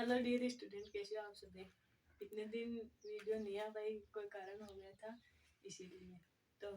Hello dear student, कैसे हो आप सभी। इतने दिन वीडियो नहीं आ पाई, कोई कारण हो गया था इसीलिए। तो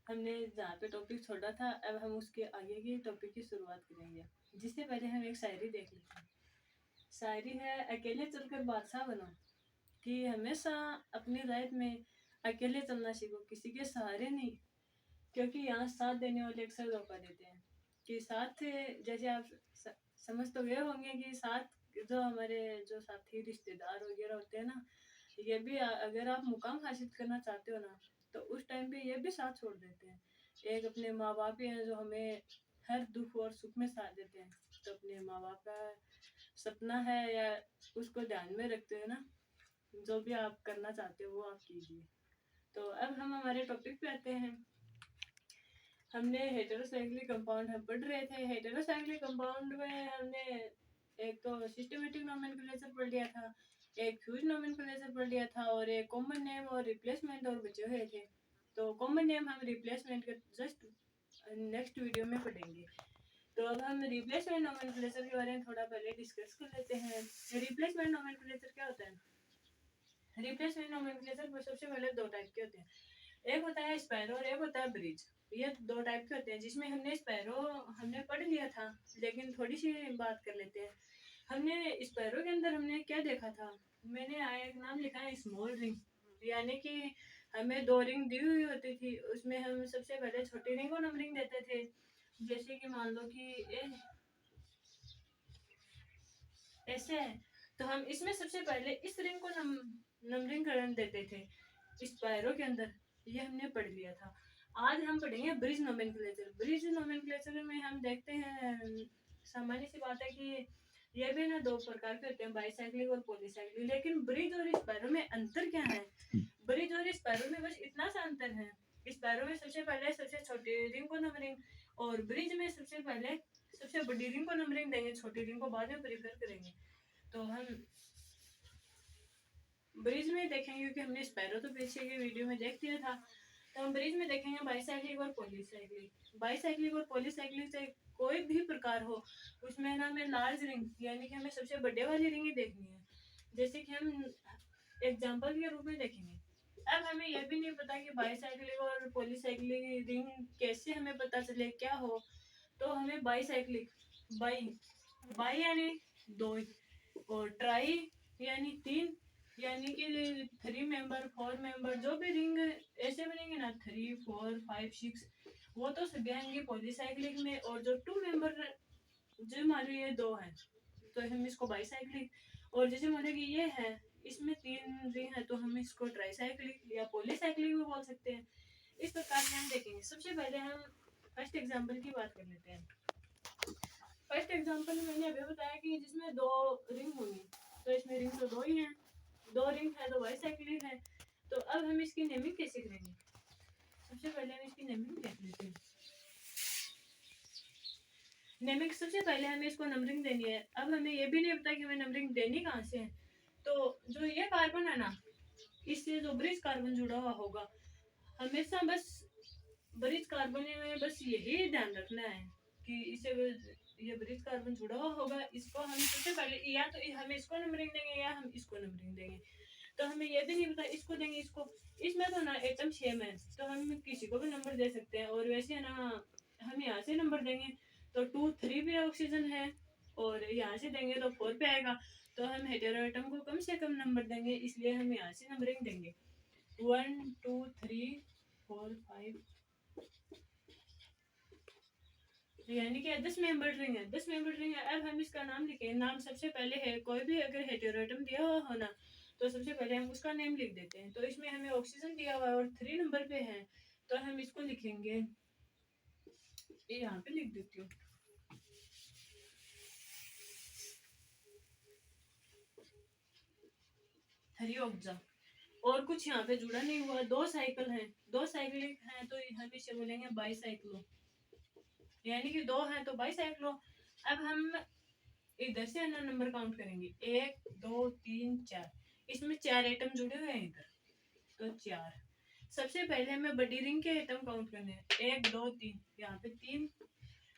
हमने जहाँ पे टॉपिक छोड़ा था, अब हम उसके आगे की टॉपिक की शुरुआत करेंगे। जिससे पहले हम एक शायरी देख लेते हैं। शायरी है, अकेले चलकर बादशाह बनो, कि हमेशा अपनी लाइफ में अकेले चलना सीखो, किसी के सहारे नहीं। क्योंकि यहाँ साथ देने वाले अक्सर धोखा देते हैं। कि साथ, जैसे आप समझ तो गए होंगे कि साथ, जो हमारे जो साथी रिश्तेदार वगैरह होते हैं ना, ये भी अगर आप मुकाम हासिल करना चाहते हो ना, तो उस टाइम पे ये भी साथ छोड़ देते हैं। एक अपने माँ बाप ही हैं जो हमें हर दुख और सुख में साथ देते हैं। तो अपने माँ बाप का सपना है या उसको ध्यान में रखते हुए ना, जो भी आप करना चाहते हो वो आप कीजिए। तो अब हम हमारे टॉपिक पे आते हैं। हमने हेटेरोसाइक्लिक कंपाउंड हम पढ़ रहे थे। हेटेरोसाइक्लिक कंपाउंड में हमने एक तो सिस्टमेटिक नोमेनक्लेचर पढ़ लिया था, एक फ्यूज नोमेनक्लेचर पढ़ लिया था, और एक कॉमन नेम और रिप्लेसमेंट और बचे हुए थे। तो कॉमन नेम हम रिप्लेसमेंट के जस्ट नेक्स्ट वीडियो में पढ़ेंगे। तो अब हम रिप्लेसमेंट नोमेनक्लेचर के बारे में थोड़ा पहले डिस्कस कर लेते हैं। रिप्लेसमेंट नोमेनक्लेचर क्या होता है? रिप्लेसमेंट नोमेनक्लेचर में सबसे पहले दो टाइप के होते हैं। एक होता है स्पैरो और एक होता है ब्रिज। ये दो टाइप के होते हैं, जिसमें हमने स्पैरो हमने पढ़ लिया था, लेकिन थोड़ी सी बात कर लेते हैं। हमने स्पैरो के अंदर हमने क्या देखा था, मैंने एक नाम लिखा है स्मॉल रिंग, यानी कि हमें दो रिंग दी हुई होती थी। उसमें हम सबसे पहले छोटी रिंग को नंबरिंग देते थे। जैसे कि मान लो कि ऐसे है, तो हम इसमें सबसे पहले इस रिंग को नंबरिंग करने देते थे स्पायरो के अंदर। ये हमने पढ़ लिया था। आज हम पढ़ेंगे ब्रिज नोमेनक्लेचर। ब्रिज नोमेनक्लेचर में हम देखते हैं, सामान्य सी बात है कि ये भी ना दो प्रकार के होते हैं, बाईसाइक्लिक और पॉलीसाइक्लिक। लेकिन ब्रिज और स्पायरो में अंतर क्या है? ब्रिज और स्पायरो में बस इतना सा अंतर है, स्पायरो में सबसे पहले सबसे छोटी रिंग को नंबरिंग, और ब्रिज में सबसे पहले सबसे बड़ी रिंग को नंबरिंग देंगे, छोटी रिंग को बाद में प्रेफर करेंगे। तो हम ब्रिज में देखेंगे, क्योंकि हमने स्पैरो तो पीछे की वीडियो में देख दिया था। तो हम ब्रिज में देखेंगे बाईसाइक्लिक और पॉलीसाइक्लिक। बाईसाइक्लिक और पॉलीसाइक्लिक से कोई भी प्रकार हो, उसमें ना हमें लार्ज रिंग, यानी कि हमें सबसे बड़े वाली रिंग ही देखनी है। जैसे कि हम एग्जाम्पल के रूप में देखेंगे। अब हमें यह भी नहीं पता कि बाईसाइक्लिक और पॉलीसाइक्लिक रिंग कैसे हमें पता चले क्या हो। तो हमें बाईसाइक्लिक, बाई बाई यानी दो, और ट्राई यानी तीन, यानी कि 3 मेंबर 4 मेंबर जो भी रिंग ऐसे बनेंगे ना, 3 4 5 6, वो तो सभी आएंगे पॉलीसाइक्लिक में। और जो 2 मेंबर, जो मान लो ये दो है, तो हम इसको बाईसाइक्लिक। और जैसे मान लो कि ये है, इसमें 3 रिंग है, तो हम इसको ट्राईसाइक्लिक या पॉलीसाइक्लिक भी बोल सकते हैं। इस प्रकार से हम देखेंगे। सबसे पहले हम फर्स्ट एग्जाम्पल की बात कर लेते हैं। फर्स्ट एग्जांपल में मैंने अभी बताया कि जिसमें दो रिंग होंगी, तो इसमें रिंग तो दो ही हैं, दो रिंग है, तो बाईसाइक्लिक है। तो अब हम इसकी नेमिंग कैसे करेंगे? सबसे पहले हम इसकी नेमिंग देख लेते हैं। नेमिंग सबसे पहले हमें इसको नंबरिंग देनी है। अब हमें ये भी नहीं पता कि हमें नंबरिंग देनी कहाँ से है। तो जो ये कार्बन है ना, इससे जो ब्रिज कार्बन जुड़ा हुआ होगा, हमेशा बस ब्रिज कार्बन में बस यही ध्यान रखना है कि इसे ये ब्रिज कार्बन जुड़ा हुआ होगा। इसको हम सबसे पहले या तो हमें इसको नंबरिंग देंगे या हम इसको नंबरिंग देंगे। तो हमें ये भी नहीं पता इसको देंगे इसको। इसमें तो ना एटम सेम है, तो हम किसी को भी नंबर दे सकते हैं। और वैसे ना हम यहाँ से नंबर देंगे तो 2 3 पे ऑक्सीजन है, और यहाँ से देंगे तो 4 पे आएगा। तो हम हेटेरो एटम को कम से कम नंबर देंगे, इसलिए हम यहाँ से नंबरिंग देंगे 1 2 3 4 5, यानी कि 10 मेंबर रिंग है। 10 मेंबर रिंग है। अब हम इसका नाम लिखें। नाम सबसे पहले है, कोई भी अगर हेटेरोएटम दिया हुआ हो ना, तो सबसे पहले हम उसका नेम लिख देते हैं। तो इसमें हमें ऑक्सीजन दिया हुआ है और 3 नंबर पे है, तो हम इसको लिखेंगे, ये यहाँ पे लिख देती हूँ, 3 ऑक्सा। और कुछ यहाँ पे जुड़ा नहीं हुआ। दो साइकिल है, दो साइकिल है, तो हम इसे बोलेंगे बाईसाइक्लो, यानी कि दो है तो बाईसाइक्लो। अब हम इधर से ना नंबर काउंट करेंगे, 1 2 3 4। इसमें 4 एटम जुड़े हुए हैं इधर, तो 4। सबसे पहले हमें बड़ी रिंग के एटम काउंट करने हैं, 1 2 3, यहाँ पे 3।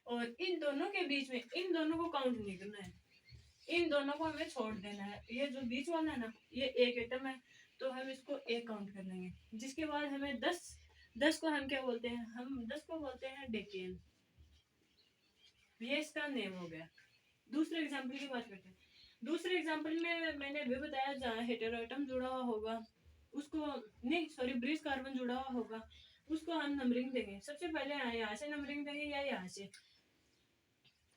और इन दोनों के बीच में इन दोनों को काउंट नहीं करना है, इन दोनों को हमें छोड़ देना है। ये जो बीच वाला है ना, ये एक एटम है, तो हम इसको एक काउंट कर लेंगे। जिसके बाद हमें 10 को हम क्या बोलते हैं, हम 10 को बोलते हैं डेकेन। ये इसका नेम हो गया। दूसरे एग्जाम्पल की बात करते हैं। दूसरे एग्जाम्पल में मैंने अभी बताया, जहाँ हेटेरो एटम जुड़ा हुआ होगा उसको, नहीं सॉरी, ब्रिज कार्बन जुड़ा हुआ होगा उसको हम नंबरिंग देंगे। सबसे पहले यहाँ से नंबरिंग देंगे या यहाँ से।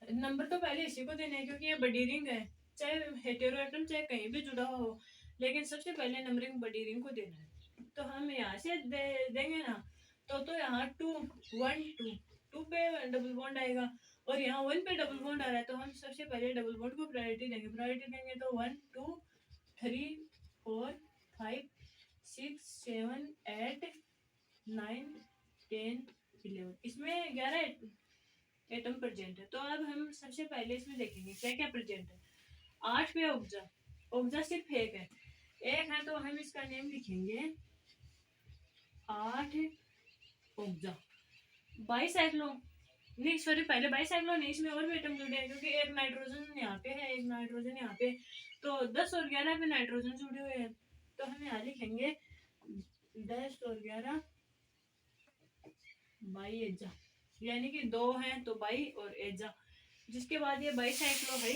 नंबर तो पहले इसी को देने हैं क्योंकि ये बड़ी रिंग है, चाहे हेटेरो एटम चाहे कहीं भी जुड़ा हुआ हो, लेकिन सबसे पहले नंबरिंग बड़ी रिंग को देना है। तो हम यहाँ से देंगे ना, तो यहाँ 2 1 2 2 पे डबल बॉन्ड आएगा, और यहाँ 1 पे डबल बॉन्ड आ रहा है, तो हम सबसे पहले डबल बॉन्ड को प्रायोरिटी देंगे। प्रायोरिटी देंगे तो 1 2 3 4 5 6 7 8 9 10 11, इसमें 11 एटम प्रेजेंट है। तो अब हम सबसे पहले इसमें देखेंगे क्या क्या प्रेजेंट है। 8 पे उपजा, उपजा सिर्फ एक है, एक है, तो हम इसका नेम लिखेंगे 8 उपजा। बाईसाइक्लो, नहीं सॉरी, पहले बाईसाइक्लो नहीं, इसमें और भी एटम जुड़े हैं क्योंकि एक नाइट्रोजन यहाँ पे है, एक नाइट्रोजन यहाँ पे, तो 10 और 11 पे नाइट्रोजन जुड़े हुए हैं। तो हम यहाँ लिखेंगे 10 और 11 बाई एजा, यानी कि 2 हैं तो बाई और एजा। जिसके बाद ये बाईसाइक्लो है,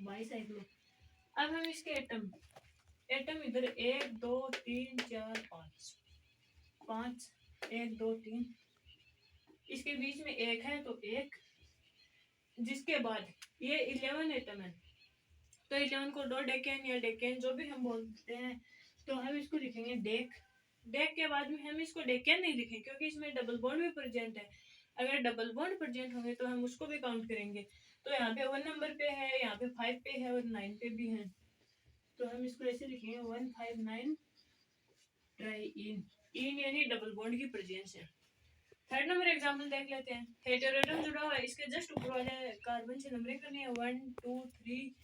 बाईसाइक्लो। अब हम इसके एटम इधर 1 2 3 4 5 5 1 2 3, इसके बीच में एक है तो एक। जिसके बाद ये 11 एटम है, तो 11 को डो डेकेन या डेकेन जो भी हम बोलते हैं, तो हम इसको लिखेंगे डेक। डेक के बाद में हम इसको डेकेन नहीं लिखेंगे क्योंकि इसमें डबल बॉन्ड भी प्रेजेंट है। अगर डबल बॉन्ड प्रेजेंट होंगे तो हम उसको भी काउंट करेंगे। तो यहाँ पे 1 नंबर पे है, यहाँ पे 5 पे है और 9 पे भी है, तो हम इसको ऐसे लिखेंगे 1 5 9 ट्राई इन। इन यानी डबल बॉन्ड की प्रेजेंस है। थर्ड नंबर एग्जांपल देख लेते हैं। हेटेरो एटम जुड़ा हुआ है, इसके जस्ट ऊपर वाले कार्बन से नंबरिंग करनी है। 1 2 3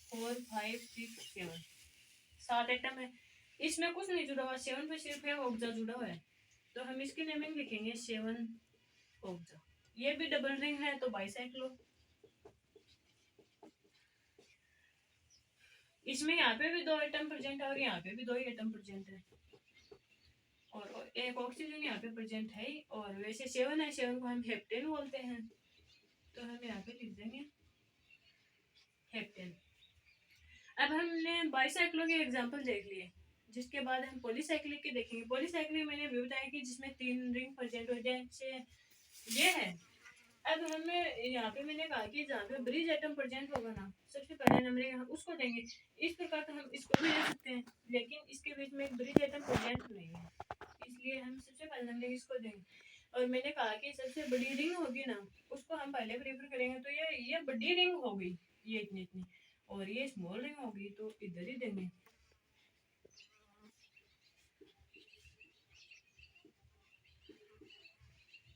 4 5 6 7, 7 एटम है। इसमें कुछ नहीं जुड़ा हुआ, 7 पे सिर्फ है ऑक्सा जुड़ा हुआ है, तो हम इसकी नेमिंग लिखेंगे 7 ऑक्सा। ये भी डबल रिंग है तो बाईसाइक्लो। इसमें यहाँ पे भी 2 एटम प्रेजेंट है और यहाँ पे भी 2 ही एटम प्रेजेंट है, और एक ऑक्सीजन यहाँ पे प्रेजेंट है। और वैसे 7 है, 7 को हम हेप्टेन बोलते हैं, तो हम यहाँ पे लिख देंगे हेप्टेन। अब हमने बाईसाइक्लो के एग्जांपल देख लिए, जिसके बाद हम पॉलीसाइक्लिक के देखेंगे। पॉलीसाइक्लिक मैंने भी बताया कि जिसमें 3 रिंग प्रेजेंट हो जाए, जैसे ये है। अब हमें यहाँ पे मैंने कहा कि जहाँ पे ब्रिज एटम प्रेजेंट होगा ना, सबसे पहले नंबर हम उसको देंगे। इस प्रकार तो हम इसको भी ले सकते हैं, लेकिन इसके बीच में एक ब्रिज एटम प्रेजेंट नहीं है, इसलिए हम सबसे पहले नंबर इसको देंगे। और मैंने कहा कि सबसे बड़ी रिंग होगी ना, उसको हम पहले प्रेफर करेंगे, तो ये बड़ी रिंग हो गई, ये इतनी इतनी, और ये स्मॉल रिंग होगी तो इधर ही देंगे।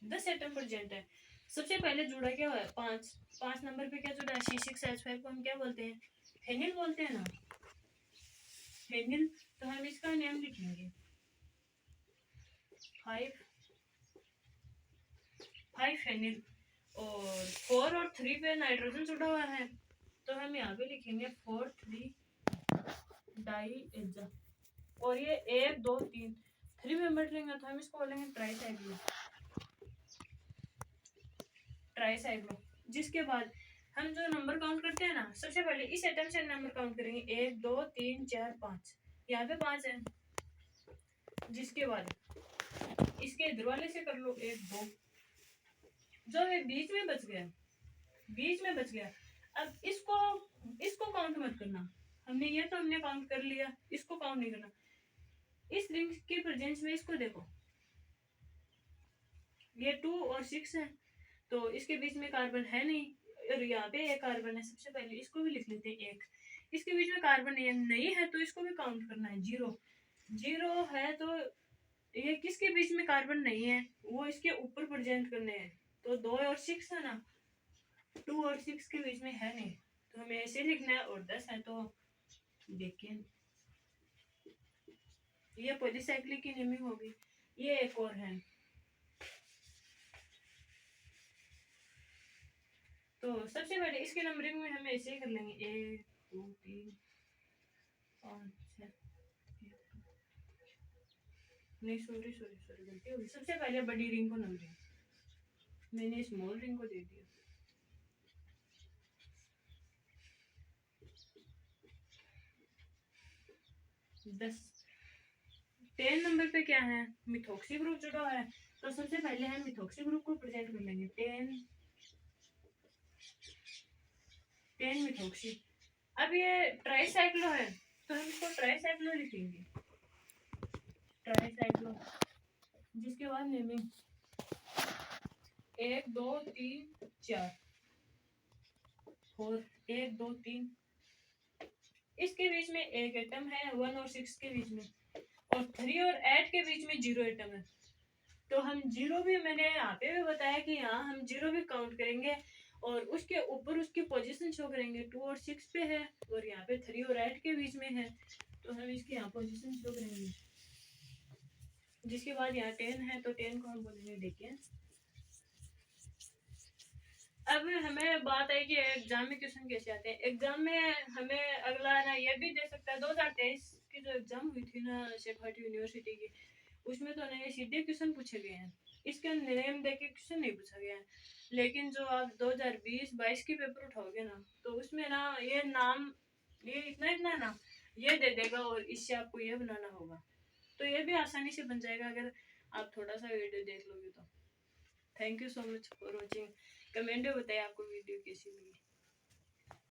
दस एटम प्रेजेंट है। सबसे पहले जुड़ा क्या हुआ है, 5 नंबर पे क्या जुड़ा है, C6H5 को हम क्या बोलते हैं, फेनिल बोलते हैं ना, फेनिल। तो हम इसका नेम लिखेंगे 5 फेनिल। और 4 और 3 पे नाइट्रोजन जुड़ा हुआ है, तो हम यहाँ पे लिखेंगे 4 3 डाई एजा। और ये 1 2 3 3 मेंबर रिंग है, तो हम इसको बोलेंगे ट्राईसाइक्लो, ट्राईसाइक्लो। जिसके बाद हम जो नंबर काउंट करते हैं ना, सबसे पहले इस एटम से नंबर काउंट करेंगे 1 2 3 4 5, यहाँ पे 5 है। जिसके बाद इसके इधर वाले से कर लो 1 2, जो है बीच में बच गया, बीच में बच गया। अब इसको काउंट मत करना, हमने ये तो हमने काउंट कर लिया, इसको काउंट नहीं करना। इस रिंग के प्रेजेंस में इसको देखो, ये 2 और 6 है, तो इसके बीच में कार्बन है नहीं, और यहाँ पे एक कार्बन है। सबसे पहले इसको भी लिख लेते हैं 1, इसके बीच में कार्बन नहीं है, तो इसको भी काउंट करना है। 0 है, तो ये किसके बीच में कार्बन नहीं है, वो इसके ऊपर प्रेजेंट करने हैं। तो 2 और 6 है ना, 2 और 6 के बीच में है नहीं, तो हमें ऐसे लिखना है। और 10 है, तो देखिए ये पॉलीसाइक्लिक की नेमिंग होगी। ये एक और है, तो सबसे पहले इसके नंबरिंग में हम ऐसे ही कर लेंगे 1 2 3 5 6 नहीं सॉरी गलती हो गई। सबसे पहले बड़ी रिंग को नंबरिंग, मैंने स्मॉल रिंग को दे दिया। 10 10 नंबर पे क्या है, मिथॉक्सी ग्रुप जुड़ा हुआ है, तो सबसे पहले हम मिथॉक्सी ग्रुप को प्रेजेंट कर लेंगे 10 मिथॉक्सी। अब ये ट्राइसाइक्लो है तो हम इसको ट्राइसाइक्लो लिखेंगे, ट्राइसाइक्लो, जिसके बाद नेमिंग 1 2 3 4 और 1 2 3, इसके बीच में एक एटम है 1 और 6 के बीच में, और 3 और 8 के बीच में 0 एटम है। तो हम 0 भी, मैंने यहाँ पे भी बताया कि यहाँ हम 0 भी काउंट करेंगे और उसके ऊपर उसकी पोजीशन शो करेंगे। 2 और 6 पे है और यहाँ पे 3 और 8 के बीच में है, तो हम इसकी यहाँ पोजीशन शो करेंगे। जिसके बाद यहाँ 10 है तो 10 को हम बोलेंगे डेकेन। अब हमें बात आई कि एग्जाम में क्वेश्चन कैसे आते हैं। एग्जाम में हमें अगला ना ये भी दे सकता है, 2023 की जो एग्जाम हुई थी ना शेफार्ड यूनिवर्सिटी की, उसमें तो नए सीधे क्वेश्चन पूछे गए हैं, इसके नेम देके क्वेश्चन नहीं पूछा गया है। लेकिन जो आप 2020-22 की पेपर उठाओगे ना, तो उसमें ना ये नाम, ये इतना ना ये दे देगा और इससे आपको ये बनाना होगा, तो ये भी आसानी से बन जाएगा अगर आप थोड़ा सा वीडियो देख लोगे तो। Thank you so much for watching. Comment में बताइए आपको वीडियो कैसी लगी।